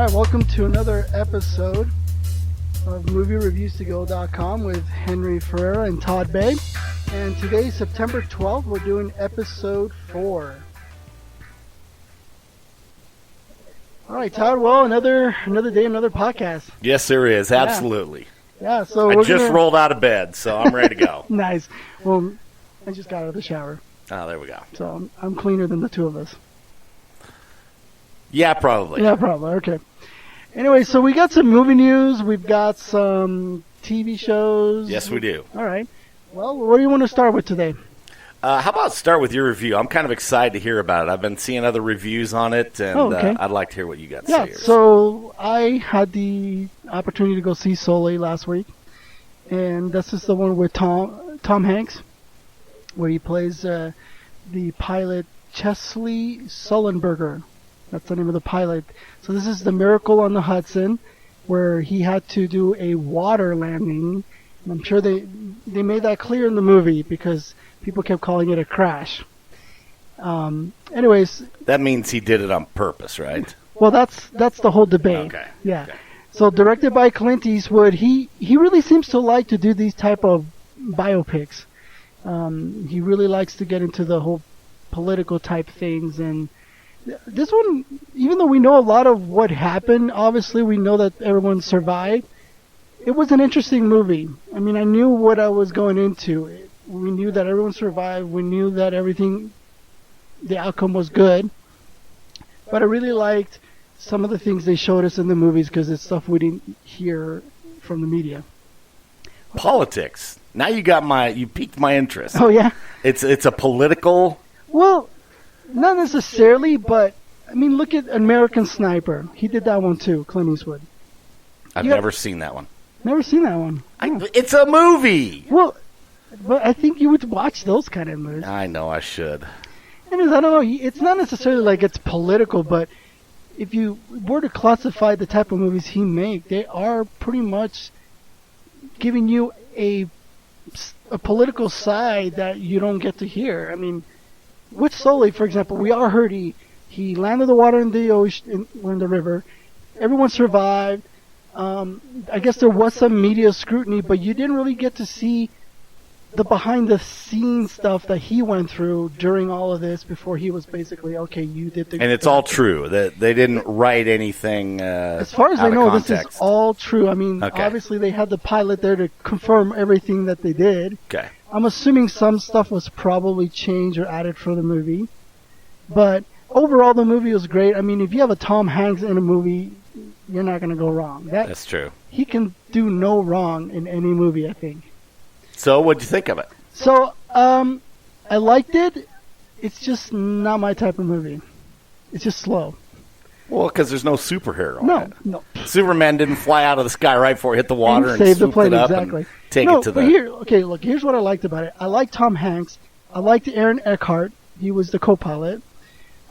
right, welcome to another episode of MovieReviewsToGo.com with Henry Ferreira and Todd Bay. And today, September 12th, we're doing episode 4. All right, Todd, well, another day, another podcast. Yes, there is, absolutely. Yeah, so I just rolled out of bed, so I'm ready to go. Nice. Well, I just got out of the shower. Oh, there we go. So I'm cleaner than the two of us. Yeah, probably. Yeah, probably. Okay. Anyway, so we got some movie news. We've got some TV shows. Yes, we do. All right. Well, what do you want to start with today? How about start with your review? I'm kind of excited to hear about it. I've been seeing other reviews on it, and I'd like to hear what you got to say. Yeah, so I had the opportunity to go see Sully last week, and this is the one with Tom Hanks, where he plays the pilot Chesley Sullenberger. That's the name of the pilot. So this is the Miracle on the Hudson, where he had to do a water landing. And I'm sure they made that clear in the movie because people kept calling it a crash. Anyways. That means he did it on purpose, right? Well, that's the whole debate. Okay. Yeah. Okay. So directed by Clint Eastwood, he really seems to like to do these type of biopics. He really likes to get into the whole political type things, and this one, even though we know a lot of what happened, obviously we know that everyone survived. It was an interesting movie. I mean, I knew what I was going into. We knew that everyone survived. We knew that the outcome was good. But I really liked some of the things they showed us in the movies because it's stuff we didn't hear from the media. Politics. Now you piqued my interest. Oh, yeah? It's a political... Well, not necessarily, but, I mean, look at American Sniper. He did that one too, Clint Eastwood. I've never seen that one. Never seen that one. It's a movie! Well, but I think you would watch those kind of movies. I know I should. I don't know. It's not necessarily like it's political, but if you were to classify the type of movies he makes, they are pretty much giving you a political side that you don't get to hear. I mean, with Sully, for example, we all heard he landed the water in the ocean, in the river. Everyone survived. I guess there was some media scrutiny, but you didn't really get to see the behind-the-scenes stuff that he went through during all of this before he was basically, okay, you did the... And it's all true. That they didn't write anything as far as I know, this is all true. I mean, Obviously they had the pilot there to confirm everything that they did. Okay. I'm assuming some stuff was probably changed or added for the movie. But overall, the movie was great. I mean, if you have a Tom Hanks in a movie, you're not going to go wrong. That's true. He can do no wrong in any movie, I think. So, what'd you think of it? So, I liked it. It's just not my type of movie. It's just slow. Well, because there's no superhero in it. No. Superman didn't fly out of the sky right before it hit the water and save the swooped plane, it up exactly. and take it to the... Look, here's what I liked about it. I liked Tom Hanks. I liked Aaron Eckhart. He was the co-pilot.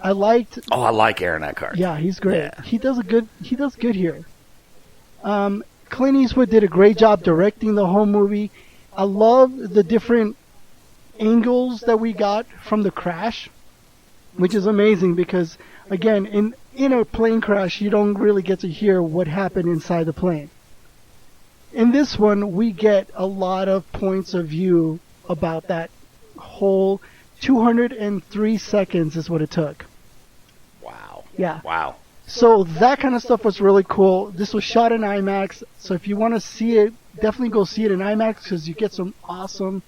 I like Aaron Eckhart. Yeah, he's great. Yeah. He does good here. Clint Eastwood did a great job directing the whole movie. I love the different angles that we got from the crash, which is amazing because, again, in a plane crash, you don't really get to hear what happened inside the plane. In this one, we get a lot of points of view about that whole 203 seconds is what it took. Wow. Yeah. Wow. So that kind of stuff was really cool. This was shot in IMAX, so if you want to see it, definitely go see it in IMAX because you get some awesome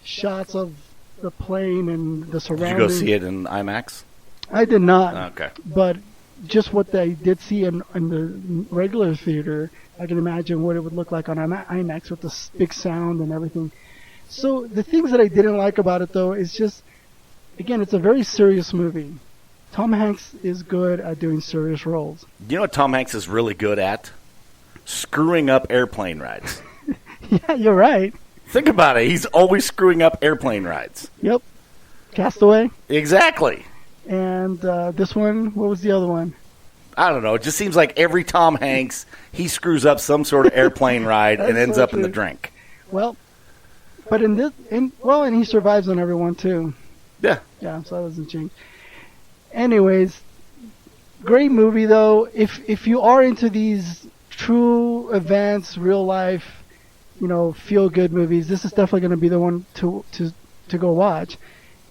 shots of the plane and the surroundings. Did you go see it in IMAX? I did not. Okay. But just what they did see in the regular theater, I can imagine what it would look like on IMAX with the big sound and everything. So the things that I didn't like about it, though, is just, again, it's a very serious movie. Tom Hanks is good at doing serious roles. You know what Tom Hanks is really good at? Screwing up airplane rides. Yeah, you're right. Think about it. He's always screwing up airplane rides. Yep. Castaway. Exactly. And this one, what was the other one? I don't know. It just seems like every Tom Hanks, he screws up some sort of airplane ride and ends up in the drink. Well, but and he survives on everyone too. Yeah. Yeah, so that doesn't change. Anyways, Great movie, though. If you are into these true events, real life, feel good movies, this is definitely going to be the one to go watch.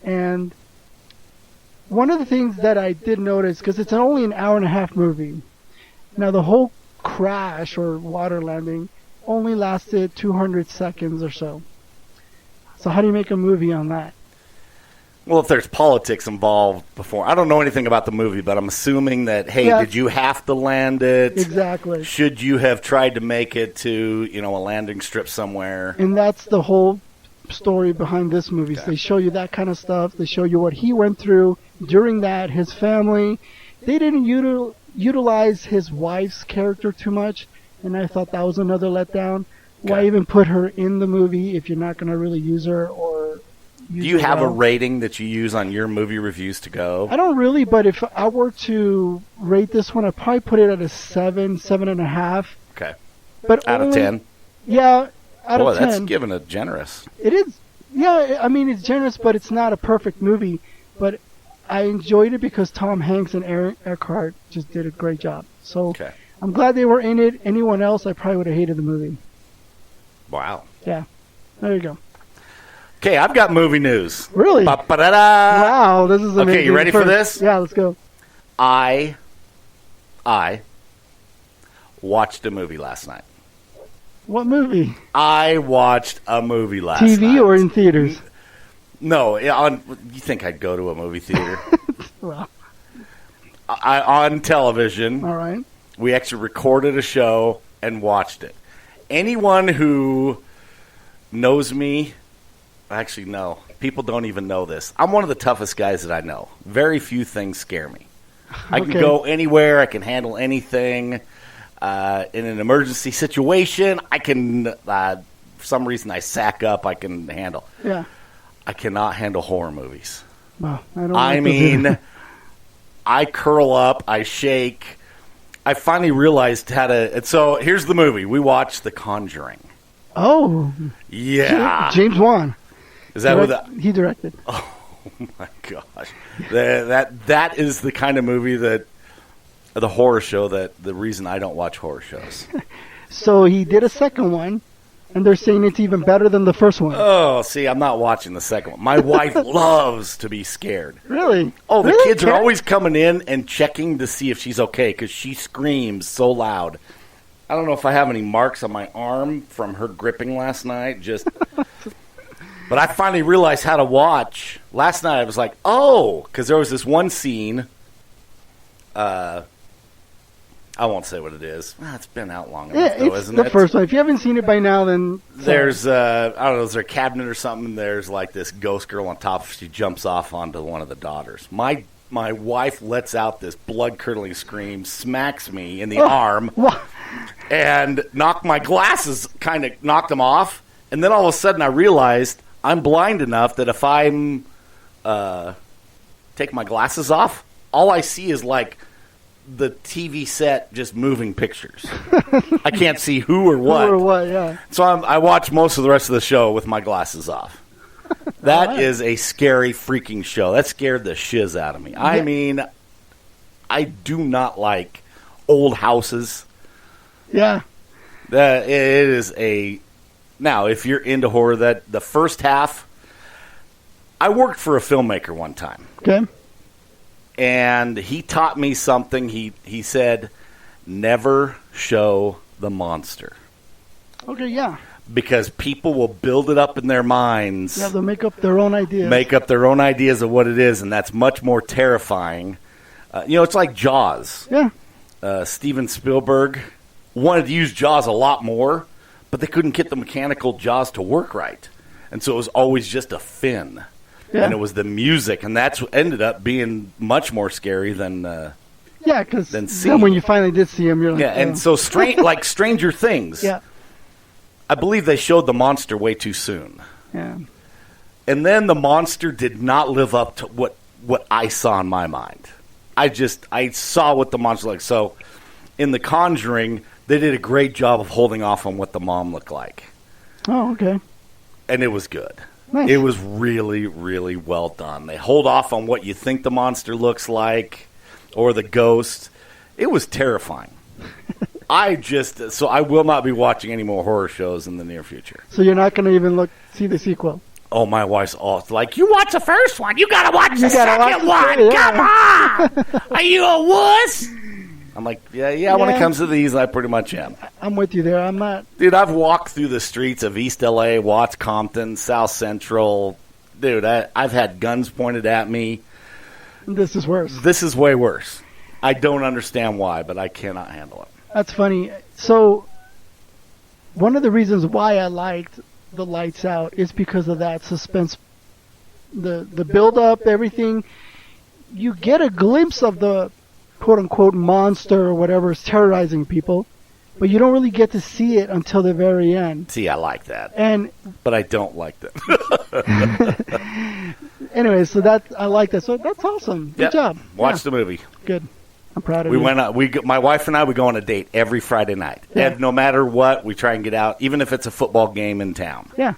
And one of the things that I did notice, because it's only an hour and a half movie. Now the whole crash or water landing only lasted 200 seconds or so. So how do you make a movie on that? Well, if there's politics involved before, I don't know anything about the movie, but I'm assuming that, hey, did you have to land it? Exactly. Should you have tried to make it to, a landing strip somewhere? And that's the whole story behind this movie. Okay. So they show you that kind of stuff. They show you what he went through during that, his family. They didn't utilize his wife's character too much, and I thought that was another letdown. Okay. Why even put her in the movie if you're not going to really use her or use Do you her have well? a rating that you use on your movie reviews to go? I don't really, but if I were to rate this one, I'd probably put it at a 7.5. Okay. But Out of 10? Yeah, out of 10. That's giving it generous. It is. Yeah, I mean, it's generous, but it's not a perfect movie. But I enjoyed it because Tom Hanks and Aaron Eckhart just did a great job. So Okay. I'm glad they were in it. Anyone else, I probably would have hated the movie. Wow. Yeah. There you go. Okay, I've got movie news. Really? Ba-ba-da-da. Wow, this is amazing. Okay, you ready for this? Yeah, let's go. I watched a movie last night. What movie? I watched a movie last night. TV or in theaters? No, you think I'd go to a movie theater? Well, On television. all right. We actually recorded a show and watched it. Anyone who knows me, actually, no. People don't even know this. I'm one of the toughest guys that I know. Very few things scare me. I can go anywhere. I can handle anything. In an emergency situation, I can, for some reason, I sack up. I can handle. Yeah. I cannot handle horror movies. Well, I don't. I mean, I curl up. I shake. I finally realized how to. And so here's the movie. We watched The Conjuring. Oh. Yeah. James Wan. Is that he directed? Oh my gosh, that is the kind of movie that the horror show that the reason I don't watch horror shows. So he did a second one, and they're saying it's even better than the first one. Oh, see, I'm not watching the second one. My wife loves to be scared. Really? Oh, the Really? kids are always coming in and checking to see if she's okay because she screams so loud. I don't know if I have any marks on my arm from her gripping last night. But I finally realized how to watch. Last night I was like, oh, because there was this one scene. I won't say what it is. It's been out long enough, though, isn't it? The first one. If you haven't seen it by now, then... There's, I don't know, is there a cabinet or something? And there's like this ghost girl on top. She jumps off onto one of the daughters. My wife lets out this blood-curdling scream, smacks me in the arm, and knocked my glasses, kind of knocked them off. And then all of a sudden I realized I'm blind enough that if I'm take my glasses off, all I see is like the TV set just moving pictures. I can't see who or what. Who or what, yeah. So I watch most of the rest of the show with my glasses off. That is a scary freaking show. That scared the shiz out of me. Yeah. I mean, I do not like old houses. Yeah. It is a... Now, if you're into horror, that the first half... I worked for a filmmaker one time. Okay. And he taught me something. He said, never show the monster. Okay, yeah. Because people will build it up in their minds. Yeah, they'll make up their own ideas. Make up their own ideas of what it is, and that's much more terrifying. It's like Jaws. Yeah. Steven Spielberg wanted to use Jaws a lot more, but they couldn't get the mechanical Jaws to work right. And so it was always just a fin. Yeah. And it was the music, and that's what ended up being much more scary than because then when you finally did see him, you're like, and so like Stranger Things. Yeah. I believe they showed the monster way too soon. Yeah. And then the monster did not live up to what I saw in my mind. I saw what the monster looked like. So in The Conjuring, they did a great job of holding off on what the mom looked like. Oh, okay. And it was good. Nice. It was really, really well done. They hold off on what you think the monster looks like. or the ghost. It was terrifying. So I will not be watching any more horror shows in the near future. So you're not going to even see the sequel? Oh, my wife's all like, you watch the first one. You got to watch the second one. Yeah. Come on. Are you a wuss? I'm like, yeah, when it comes to these, I pretty much am. I'm with you there. I'm not. Dude, I've walked through the streets of East L.A., Watts, Compton, South Central. Dude, I've had guns pointed at me. This is worse. This is way worse. I don't understand why, but I cannot handle it. That's funny. So, one of the reasons why I liked the Lights Out is because of that suspense. The build-up, everything. You get a glimpse of the quote-unquote monster or whatever is terrorizing people, but you don't really get to see it until the very end. See, I like that. But I don't like that. Anyway, so I like that. So that's awesome. Good job. Watch the movie. Good. I'm proud of you. My wife and I, we go on a date every Friday night. Yeah. And no matter what, we try and get out, even if it's a football game in town. Yeah.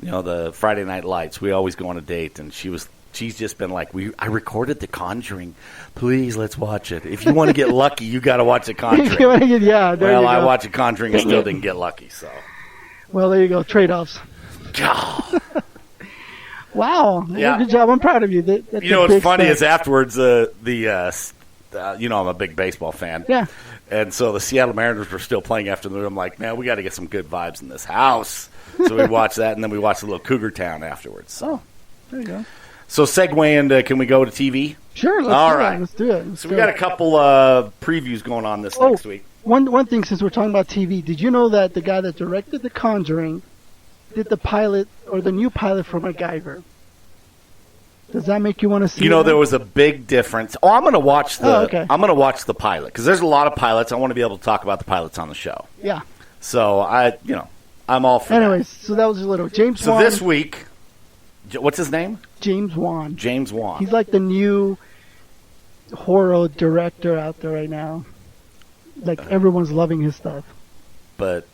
The Friday Night Lights, we always go on a date, and she's just been like, I recorded The Conjuring. Please, let's watch it. If you want to get lucky, you got to watch The Conjuring. I watched The Conjuring and still didn't get lucky. So, well, there you go. Trade-offs. God. Wow. Yeah. Good job. I'm proud of you. What's funny is afterwards, I'm a big baseball fan. Yeah. And so the Seattle Mariners were still playing after the movie. I'm like, man, we got to get some good vibes in this house. So we watched that, and then we watched a little Cougar Town afterwards. So. Oh, there you go. So segue into, can we go to TV? Sure. Let's do it. So we got a couple previews going on next week. One thing, since we're talking about TV, did you know that the guy that directed The Conjuring did the pilot or the new pilot for MacGyver? Does that make you want to see? There was a big difference. I'm going to watch okay. I'm going to watch the pilot because there's a lot of pilots. I want to be able to talk about the pilots on the show. Yeah. So I'm all for Anyways, so that was a little James Wan. So this week, what's his name? James Wan. James Wan. He's like the new horror director out there right now. Like everyone's loving his stuff. But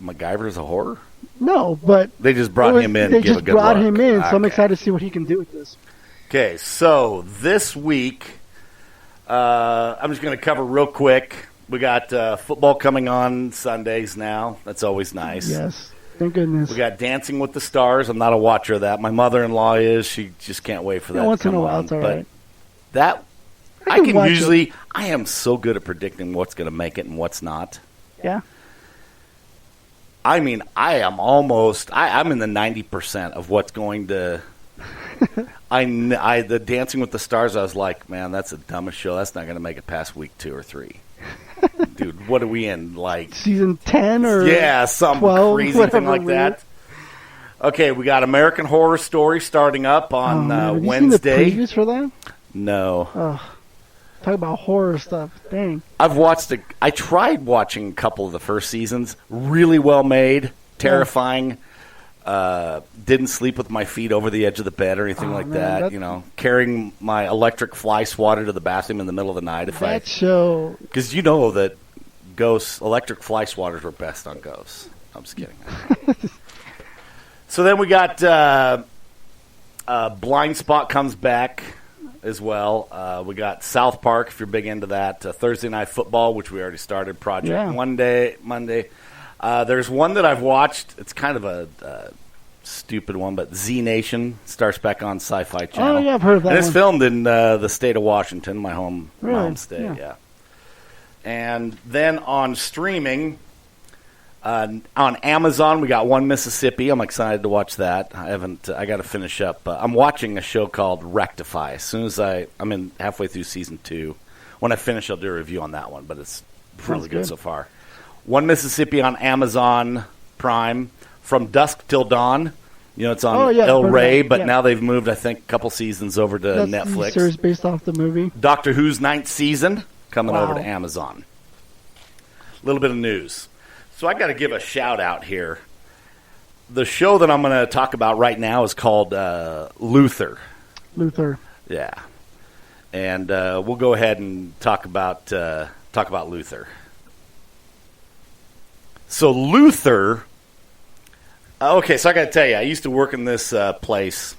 MacGyver's a horror? No, but they just brought him in. They give just a good brought look. him in, so I'm excited to see what he can do with this. Okay, so this week, I'm just going to cover real quick. We got football coming on Sundays now. That's always nice. Yes, thank goodness. We got Dancing with the Stars. I'm not a watcher of that. My mother-in-law is. She just can't wait for that. Once in a while, it's all right. That I can usually. I am so good at predicting what's going to make it and what's not. Yeah. I mean, I am almost. I'm in the 90% of what's going to. The Dancing with the Stars. I was like, man, that's the dumbest show. That's not going to make it past week 2 or 3. Dude, what are we in? Like season 10 or some 12, crazy thing like that. Okay, we got American Horror Story starting up on Wednesday. You seen the previews for that? No. Oh, talk about horror stuff. Dang. I tried watching a couple of the first seasons. Really well made, terrifying. Didn't sleep with my feet over the edge of the bed or anything that. Carrying my electric fly swatter to the bathroom in the middle of the night. Show. Because you know that electric fly swatters were best on ghosts. I'm just kidding. So then we got Blind Spot comes back as well. We got South Park, if you're big into that. Thursday Night Football, which we already started. Project Monday. There's one that I've watched. It's kind of a stupid one, but Z Nation starts back on Sci-Fi Channel. Oh, yeah, I've heard of that. And it's filmed in the state of Washington, my home state. Yeah. And then on streaming, on Amazon, we got One Mississippi. I'm excited to watch that. I got to finish up. I'm watching a show called Rectify. As soon as I'm in halfway through season 2. When I finish, I'll do a review on that one, but it's really good so far. One Mississippi on Amazon Prime. From Dusk Till Dawn. It's on El Rey, but now they've moved, I think, a couple seasons over to Netflix. The series based off the movie. Doctor Who's 9th season coming over to Amazon. A little bit of news. So I got to give a shout out here. The show that I'm going to talk about right now is called Luther. Luther. Yeah. And we'll go ahead and talk about Luther. So Luther. Okay, so I got to tell you, I used to work in this place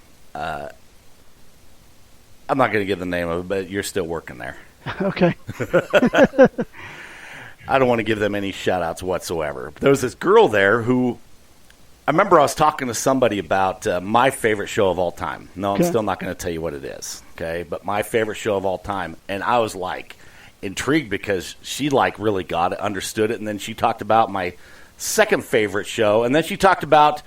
I'm not going to give the name of it, but you're still working there. Okay. I don't want to give them any shout-outs whatsoever. There was this girl there who, I remember I was talking to somebody about my favorite show of all time. No, I'm still not going to tell you what it is, okay? But my favorite show of all time. And I was, like, intrigued because she, like, really got it, understood it. And then she talked about my second favorite show. And then she talked about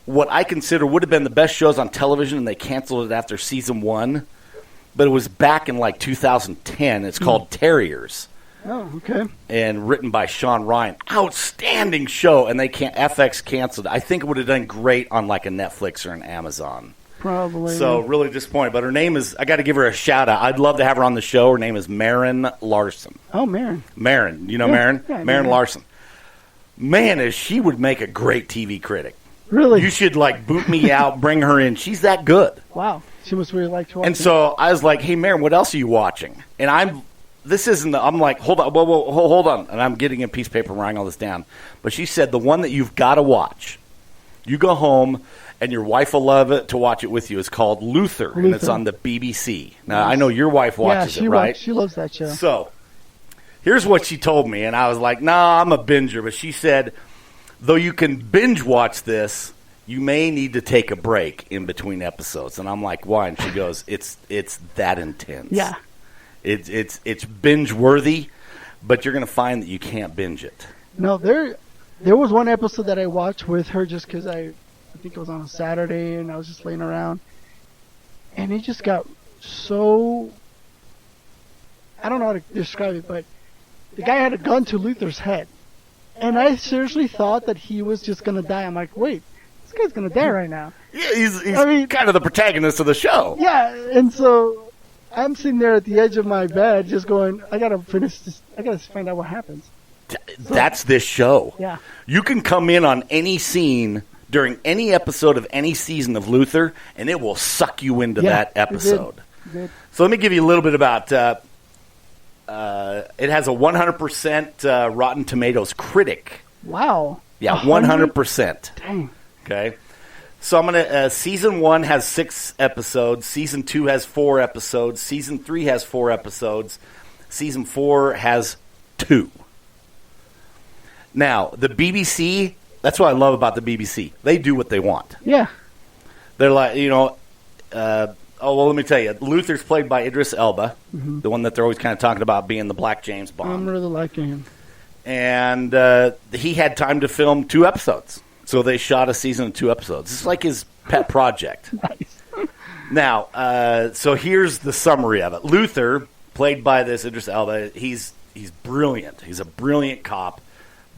what I consider would have been the best shows on television, and they canceled it after season 1. But it was back in, like, 2010. It's called Terriers. Oh, okay. And written by Sean Ryan. Outstanding show, and FX canceled. I think it would have done great on like a Netflix or an Amazon. Probably. So really disappointed. But her name is, I got to give her a shout out. I'd love to have her on the show. Her name is Maren Larson. Oh, Maren. Maren. You know Maren? Yeah, Maren Larson. Man, she would make a great TV critic. Really? You should like boot me out, bring her in. She's that good. Wow. She must really like to watch. And so I was like, hey, Maren, what else are you watching? And I'm like, hold on, whoa, hold on. And I'm getting a piece of paper and writing all this down. But she said, the one that you've got to watch, you go home and your wife will love it to watch it with you, is called Luther. And it's on the BBC. Now, I know your wife watches it, right? She loves that show. So here's what she told me. And I was like, nah, I'm a binger. But she said, though you can binge watch this, you may need to take a break in between episodes. And I'm like, why? And she goes, it's that intense. Yeah. It's binge worthy, but you're going to find that you can't binge it. No, there was one episode that I watched with her just because I think it was on a Saturday and I was just laying around, and it just got so, I don't know how to describe it, but the guy had a gun to Luther's head, and I seriously thought that he was just going to die. I'm like, wait, this guy's going to die right now. Yeah, he's kind of the protagonist of the show. Yeah, and so I'm sitting there at the edge of my bed just going, I got to finish this. I got to find out what happens. That's this show. Yeah. You can come in on any scene during any episode of any season of Luther, and it will suck you into that episode. It did. So let me give you a little bit about it has a 100% Rotten Tomatoes critic. Wow. Yeah, 100%. Dang. Okay. So I'm going to, season 1 has 6 episodes. Season 2 has 4 episodes. Season 3 has 4 episodes. Season 4 has 2. Now, the BBC, that's what I love about the BBC. They do what they want. Yeah. They're like, let me tell you. Luther's played by Idris Elba, the one that they're always kind of talking about being the Black James Bond. I'm really liking him. And he had time to film 2 episodes. So they shot a season of 2 episodes. It's like his pet project. Nice. Now, so here's the summary of it. Luther, played by this Idris Elba, he's brilliant. He's a brilliant cop,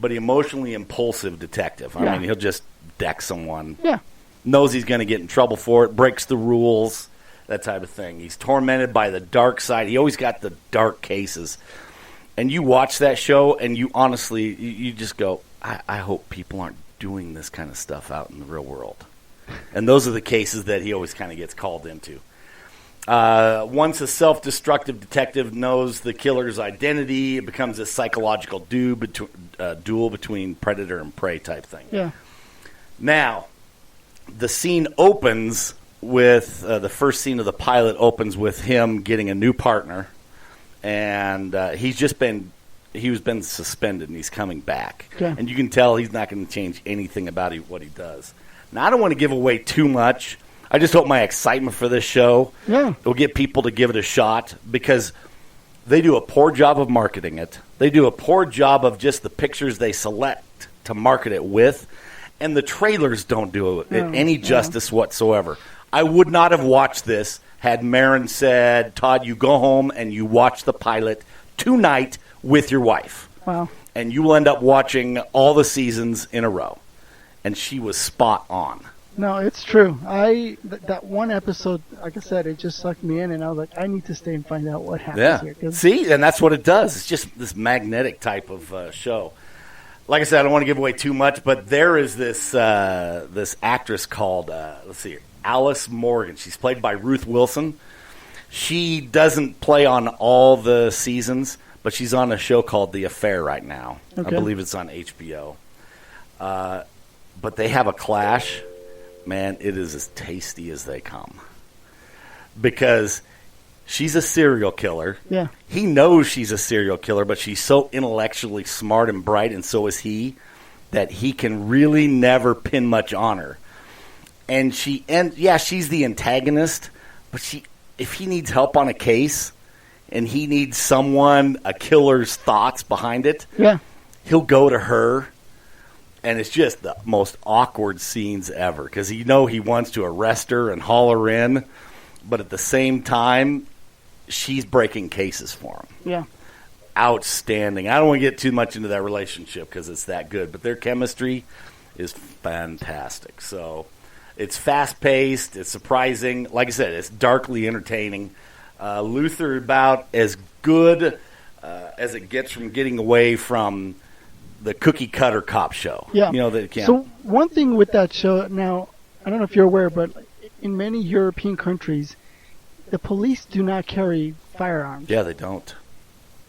but an emotionally impulsive detective. I mean, he'll just deck someone. Yeah. Knows he's going to get in trouble for it, breaks the rules, that type of thing. He's tormented by the dark side. He always got the dark cases. And you watch that show, and you honestly, you just go, I hope people aren't doing this kind of stuff out in the real world. And those are the cases that he always kind of gets called into. Once a self-destructive detective knows the killer's identity, it becomes a psychological duel between predator and prey type thing. Yeah. Now, the scene opens with, the first scene of the pilot opens with him getting a new partner. And he's been suspended, and he's coming back. Okay. And you can tell he's not going to change anything about what he does. Now, I don't want to give away too much. I just hope my excitement for this show will get people to give it a shot, because they do a poor job of marketing it. They do a poor job of just the pictures they select to market it with, and the trailers don't do it any justice whatsoever. I would not have watched this had Maren said, Todd, you go home and you watch the pilot tonight with your wife. Wow. And you will end up watching all the seasons in a row. And she was spot on. No, it's true. That one episode, like I said, it just sucked me in, and I was like, I need to stay and find out what happens here. See, and that's what it does. It's just this magnetic type of show. Like I said, I don't want to give away too much, but there is this actress called, Alice Morgan. She's played by Ruth Wilson. She doesn't play on all the seasons, but she's on a show called The Affair right now. Okay. I believe it's on HBO. But they have a clash. Man, it is as tasty as they come. Because She's a serial killer. Yeah. He knows she's a serial killer, but she's so intellectually smart and bright, and so is he, that he can really never pin much on her. And she's the antagonist, but if he needs help on a case and he needs a killer's thoughts behind it, he'll go to her. And it's just the most awkward scenes ever because he wants to arrest her and haul her in, but at the same time, she's breaking cases for him. Yeah. Outstanding. I don't want to get too much into that relationship because it's that good, but their chemistry is fantastic. So it's fast-paced. It's surprising. Like I said, it's darkly entertaining. Luther about as good as it gets from getting away from the cookie-cutter cop show. Yeah. So one thing with that show, now, I don't know if you're aware, but in many European countries, the police do not carry firearms. Yeah, they don't.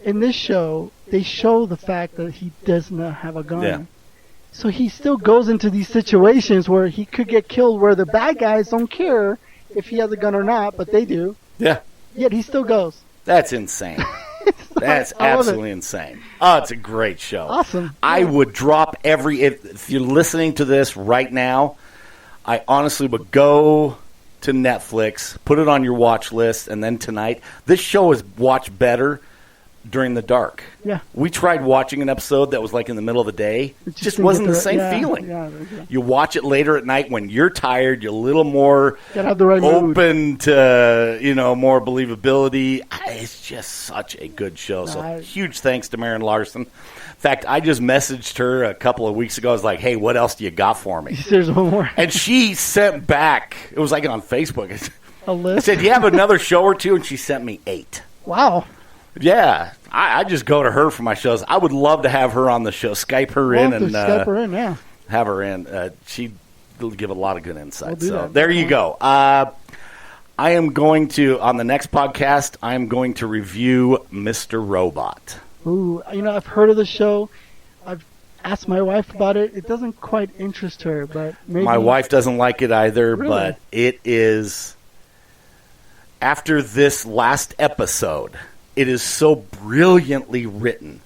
In this show, they show the fact that he does not have a gun. Yeah. So he still goes into these situations where he could get killed where the bad guys don't care if he has a gun or not, but they do. Yeah. Yet he still goes. That's insane. That's absolutely insane. Oh, it's a great show. Awesome. I would drop if you're listening to this right now, I honestly would go to Netflix, put it on your watch list, and then tonight, this show is watched better during the dark. Yeah. We tried watching an episode that was like in the middle of the day. It just wasn't the same feeling. Yeah. You watch it later at night when you're tired, you're a little more gotta have the right open to, more believability. It's just such a good show. So huge thanks to Maren Larson. In fact, I just messaged her a couple of weeks ago. I was like, hey, what else do you got for me? There's one more. And she sent back, it was like on Facebook. A list? I said, do you have another show or two? And she sent me 8. Wow. Yeah, I just go to her for my shows. I would love to have her on the show. Skype her in and Skype her in, yeah. Have her in. She'll give a lot of good insight. So that. there you go. I am going to, on the next podcast, I am going to review Mr. Robot. Ooh, I've heard of the show. I've asked my wife about it. It doesn't quite interest her, but maybe. My wife doesn't like it either, really? But it is, after this last episode, it is so brilliantly written.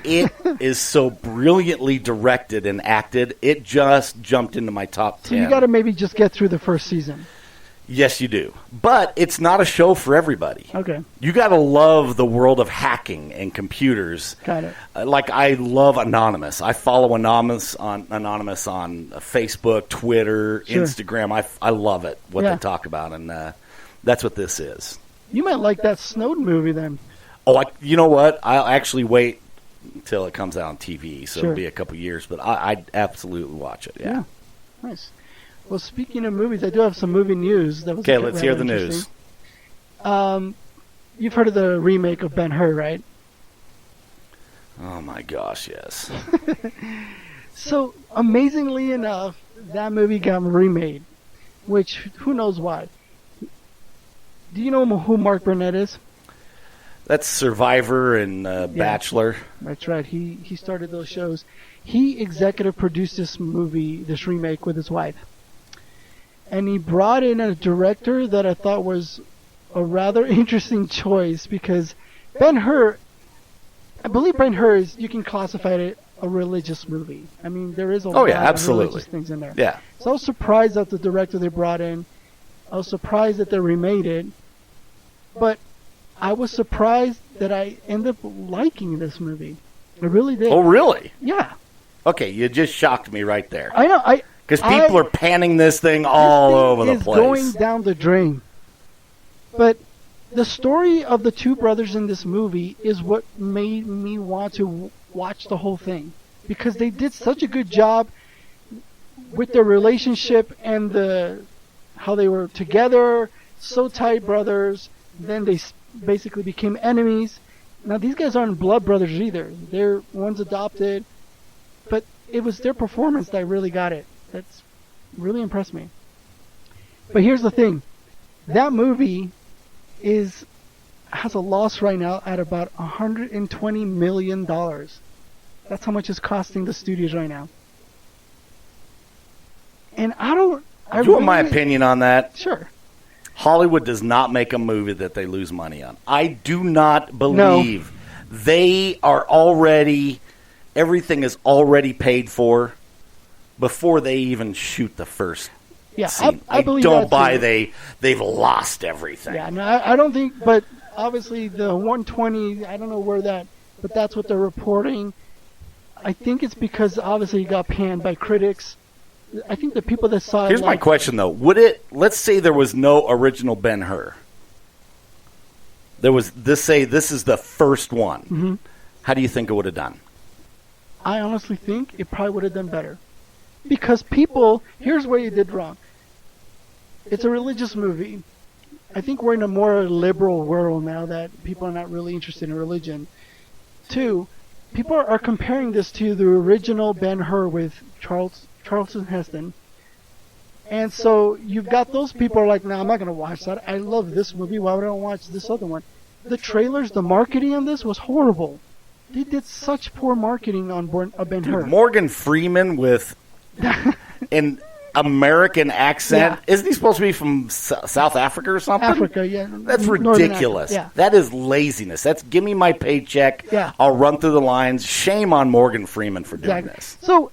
It is so brilliantly directed and acted. It just jumped into my top 10. So you got to maybe just get through the first season. Yes, you do. But it's not a show for everybody. Okay. You got to love the world of hacking and computers. Got it. Like I love Anonymous. I follow Anonymous on Facebook, Twitter, Sure. Instagram. I love it, what they talk about. And that's what this is. You might like that Snowden movie then. Oh, you know what? I'll actually wait until it comes out on TV, so Sure. it'll be a couple years. But I'd absolutely watch it. Yeah. Nice. Well, speaking of movies, I do have some movie news. That was Okay, let's hear the news. You've heard of the remake of Ben Hur, right? Oh my gosh, yes. So, amazingly enough, that movie got remade, which who knows why. Do you know who Mark Burnett is? That's Survivor and Bachelor. That's right. He started those shows. He executive produced this movie, this remake, with his wife. And he brought in a director that I thought was a rather interesting choice because Ben Hur, I believe Ben Hur is, you can classify it a religious movie. I mean, there is a lot of religious things in there. Yeah. So I was surprised at the director they brought in. I was surprised that they remade it. But I was surprised that I ended up liking this movie. I really did. Oh, really? Yeah. Okay, you just shocked me right there. I know. Because people are panning this thing all over the place. Going down the drain. But the story of the two brothers in this movie is what made me want to watch the whole thing. Because they did such a good job with their relationship and how they were together, so tight brothers. Then they basically became enemies. Now, these guys aren't blood brothers either. One's adopted. But it was their performance that really got it. That's really impressed me. But here's the thing. That movie has a loss right now at about $120 million. That's how much it's costing the studios right now. And I Do you want my opinion on that? Sure. Hollywood does not make a movie that they lose money on. I do not believe they are already, everything is already paid for before they even shoot the first scene. I believe don't that buy too. they've lost everything. Yeah, no, I don't think, but obviously the 120, I don't know where that, but that's what they're reporting. I think it's because obviously it got panned by critics. I think the people that saw it. Here's my question though: let's say there was no original Ben Hur. There was this is the first one. Mm-hmm. How do you think it would have done? I honestly think it probably would have done better. Because people, here's where you did wrong. It's a religious movie. I think we're in a more liberal world now that people are not really interested in religion. Two, people are comparing this to the original Ben Hur with Charlton Heston. And so you've got those people who are like, no, I'm not going to watch that. I love this movie. Why would I watch this other one? The trailers, the marketing on this was horrible. They did such poor marketing on Ben Hur. Morgan Freeman with an American accent. Yeah. Isn't he supposed to be from South Africa or something? Africa, yeah. That's Northern ridiculous. Africa, yeah. That is laziness. That's give me my paycheck. Yeah. I'll run through the lines. Shame on Morgan Freeman for doing this. So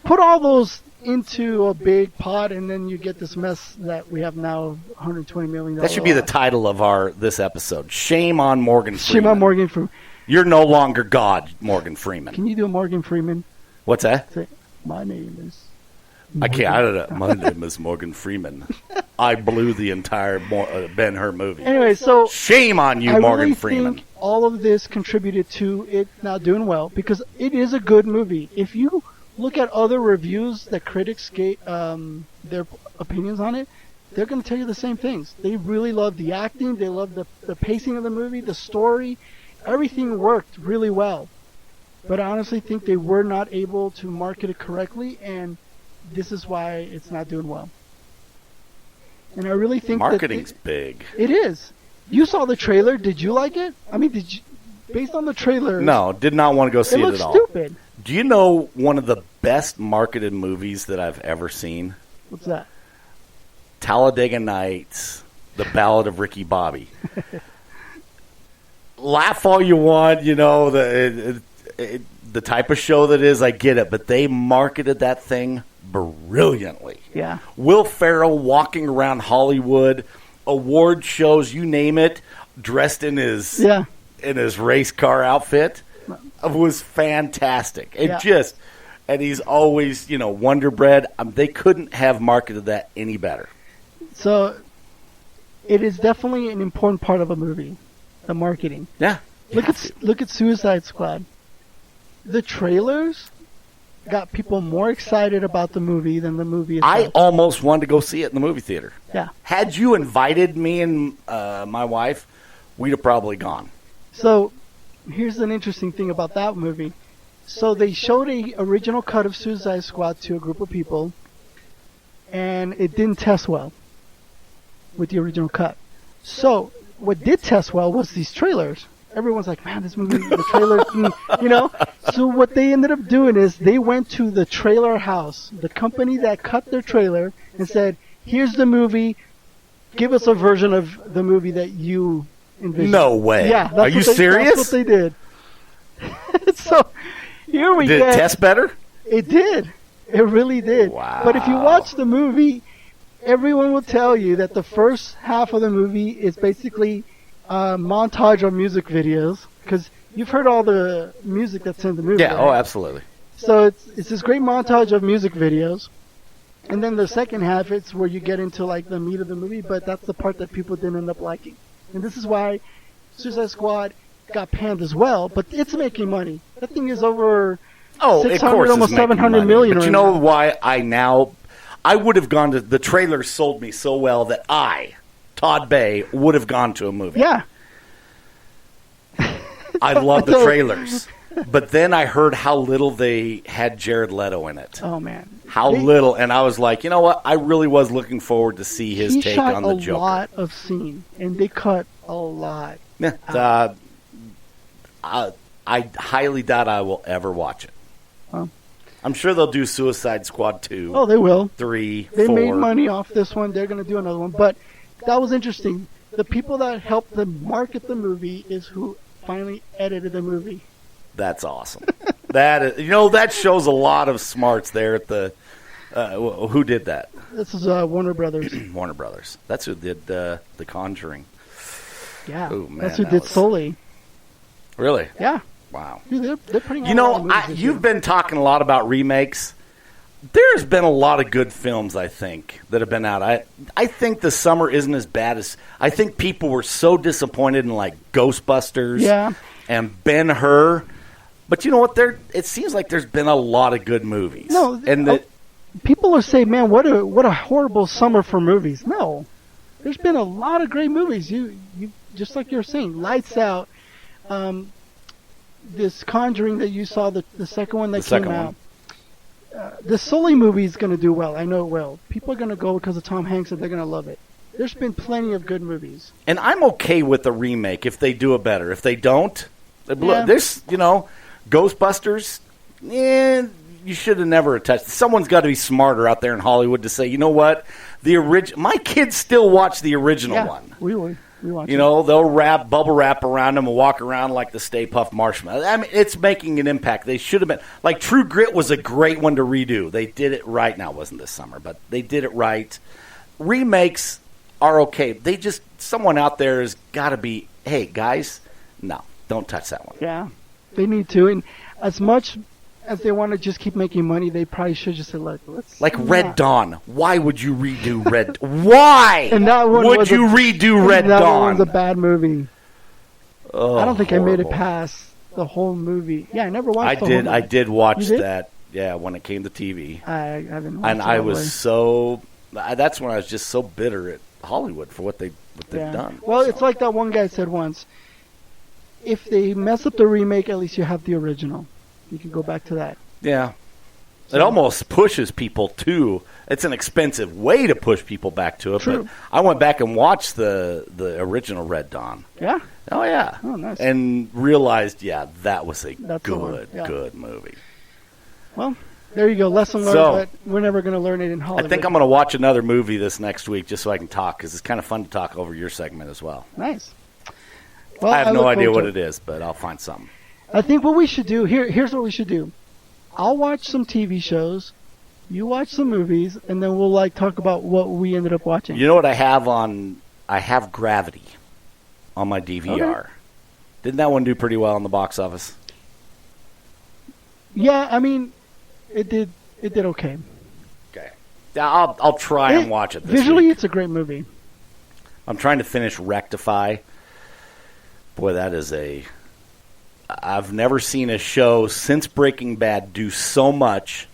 put all those into a big pot, and then you get this mess that we have now, $120 million. That should be the title of this episode. Shame on Morgan Freeman. Shame on Morgan Freeman. You're no longer God, Morgan Freeman. Can you do a Morgan Freeman? What's that? Say, my name is... I can't. I don't know. My name is Morgan Freeman. I blew the entire Ben Hur movie. Anyway, so... Shame on you, Morgan really Freeman. Think all of this contributed to it not doing well, because it is a good movie. If you look at other reviews that critics gave their opinions on it, they're going to tell you the same things. They really love the acting. They love the pacing of the movie, the story. Everything worked really well. But I honestly think they were not able to market it correctly, and this is why it's not doing well. And I really think marketing's big. It is. You saw the trailer. Did you like it? I mean, did you? Based on the trailer, no, did not want to go see it at all. It looks stupid. Do you know one of the best marketed movies that I've ever seen? What's that? Talladega Nights, The Ballad of Ricky Bobby. Laugh all you want, you know, the type of show that is, I get it, but they marketed that thing brilliantly. Yeah. Will Ferrell walking around Hollywood, award shows, you name it, dressed in his race car outfit. It was fantastic. And he's always, Wonder Bread. They couldn't have marketed that any better. So it is definitely an important part of a movie, the marketing. Yeah. Look at Suicide Squad. The trailers got people more excited about the movie than the movie itself. I almost wanted to go see it in the movie theater. Yeah. Had you invited me and my wife, we'd have probably gone. So here's an interesting thing about that movie. So they showed a original cut of Suicide Squad to a group of people, and it didn't test well with the original cut. So what did test well was these trailers. Everyone's like, man, this movie, the trailer, So what they ended up doing is they went to the trailer house, the company that cut their trailer, and said, here's the movie. Give us a version of the movie that you envisioned. No way. Yeah. Are you serious? That's what they did. So here we go. Did it test better? It did. It really did. Wow. But if you watch the movie, everyone will tell you that the first half of the movie is basically a montage of music videos, because you've heard all the music that's in the movie. Yeah, right? Oh, absolutely. So it's this great montage of music videos. And then the second half, it's where you get into like the meat of the movie, but that's the part that people didn't end up liking. And this is why Suicide Squad got panned as well, but it's making money. That thing is over 600, almost 700 million. But you know why I would have gone to, the trailer sold me so well that Todd Bay, would have gone to a movie. Yeah. I love the trailers. But then I heard how little they had Jared Leto in it. Oh, man. How little. And I was like, you know what? I really was looking forward to see his take on the Joker. He shot a lot of scene, and they cut a lot. Yeah. I highly doubt I will ever watch it. Well, I'm sure they'll do Suicide Squad 2. Oh, they will. 3, They 4. made money off this one. They're going to do another one. But that was interesting. The people that helped them market the movie is who finally edited the movie. That's awesome. That is, that shows a lot of smarts there at the. Who did that? This is Warner Brothers. Warner Brothers. That's who did the Conjuring. Yeah, Ooh, man, that's who did Sully. Really? Yeah. Wow. Dude, they're putting out You've been talking a lot about remakes. There's been a lot of good films, I think, that have been out. I think the summer isn't as bad as... I think people were so disappointed in, like, Ghostbusters and Ben Hur. But you know what? It seems like there's been a lot of good movies. No, and people are saying, man, what a horrible summer for movies. No. There's been a lot of great movies. You just like you're saying, Lights Out, this Conjuring that you saw, the second one that came out. The Sully movie is going to do well. I know it will. People are going to go because of Tom Hanks and they're going to love it. There's been plenty of good movies. And I'm okay with the remake if they do it better. If they don't, this, Ghostbusters, you should have never touched. Someone's got to be smarter out there in Hollywood to say, you know what, my kids still watch the original one. We watch they'll wrap bubble wrap around them and walk around like the Stay Puft Marshmallow. I mean, it's making an impact. They should have been like True Grit was a great one to redo. They did it right. Now it wasn't this summer, but they did it right. Remakes are okay. Someone out there has got to be, hey guys, no, don't touch that one. Yeah, they need to. And as much as they want to just keep making money, they probably should just say, look, let's... Like Red Dawn. Why would you redo Red... Why and that one would you redo Red Dawn? That one's a bad movie. Oh, I don't think horrible. I made it past the whole movie. Yeah, I never watched the whole movie. I did watch that, when it came to TV. I haven't watched it. And I was so... That's when I was just so bitter at Hollywood for what they've done. Well, it's like that one guy said once, if they mess up the remake, at least you have the original. You can go back to that. Yeah. It almost pushes people to... It's an expensive way to push people back to it. True. But I went back and watched the original Red Dawn. Yeah? Oh, yeah. Oh, nice. And realized, that was a good movie. Well, there you go. Lesson learned, but we're never going to learn it in Hollywood. I think I'm going to watch another movie this next week just so I can talk, because it's kind of fun to talk over your segment as well. Nice. Well, I have no idea what it is, but I'll find something. I think what we should do, here's what we should do. I'll watch some TV shows, you watch some movies, and then we'll talk about what we ended up watching. You know what I have on? I have Gravity on my DVR. Okay. Didn't that one do pretty well in the box office? Yeah, I mean, it did okay. Okay. I'll try and watch it this visually, week. It's a great movie. I'm trying to finish Rectify. Boy, that is I've never seen a show since Breaking Bad do so much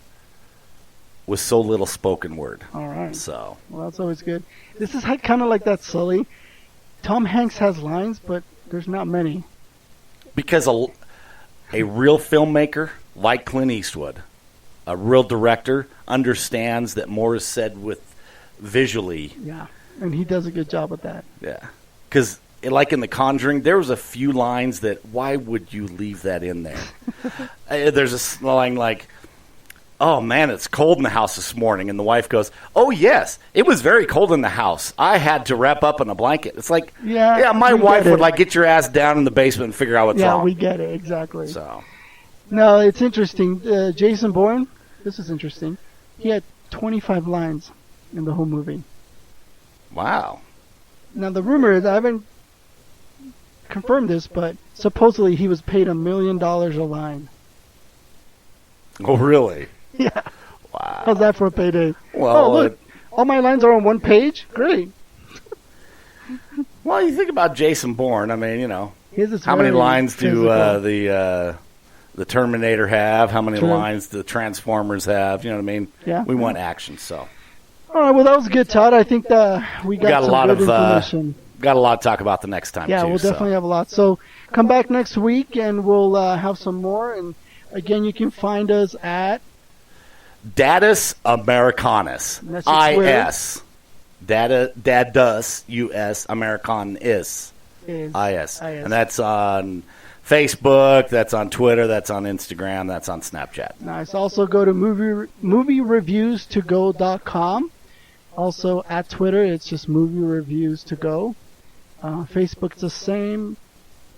with so little spoken word. All right. So. Well, that's always good. This is kind of like that Sully. Tom Hanks has lines, but there's not many. Because a real filmmaker like Clint Eastwood, a real director, understands that more is said with visually. Yeah, and he does a good job with that. Yeah. Because... like in The Conjuring, there was a few lines that, why would you leave that in there? There's a line like, oh, man, it's cold in the house this morning. And the wife goes, oh, yes, it was very cold in the house. I had to wrap up in a blanket. It's like, my wife would, get your ass down in the basement and figure out what's wrong. Yeah, we get it, exactly. So, no, it's interesting. Jason Bourne, this is interesting. He had 25 lines in the whole movie. Wow. Now, the rumor is, I haven't confirmed this, but supposedly he was paid $1 million a line. Oh, really? Yeah. Wow. How's that for a payday? Well, look, all my lines are on one page. Great. Well, you think about Jason Bourne. I mean, how many lines do the Terminator have? How many lines do the Transformers have? You know what I mean? Yeah. We want action, so. All right. Well, that was good, Todd. I think we got some a lot good of information. Got a lot to talk about the next time, Yeah, too. we'll definitely have a lot. So come back next week, and we'll have some more. And, again, you can find us at... Dadus Americanus. That's your IS. Dadus, US, American is. IS. And that's on Facebook, that's on Twitter, that's on Instagram, that's on Snapchat. Nice. Also go to moviereviewstogo.com. Also at Twitter, it's just movie reviews to go. Facebook's the same,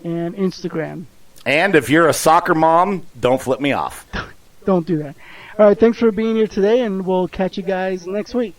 and Instagram. And if you're a soccer mom, don't flip me off. Don't do that. All right, thanks for being here today, and we'll catch you guys next week.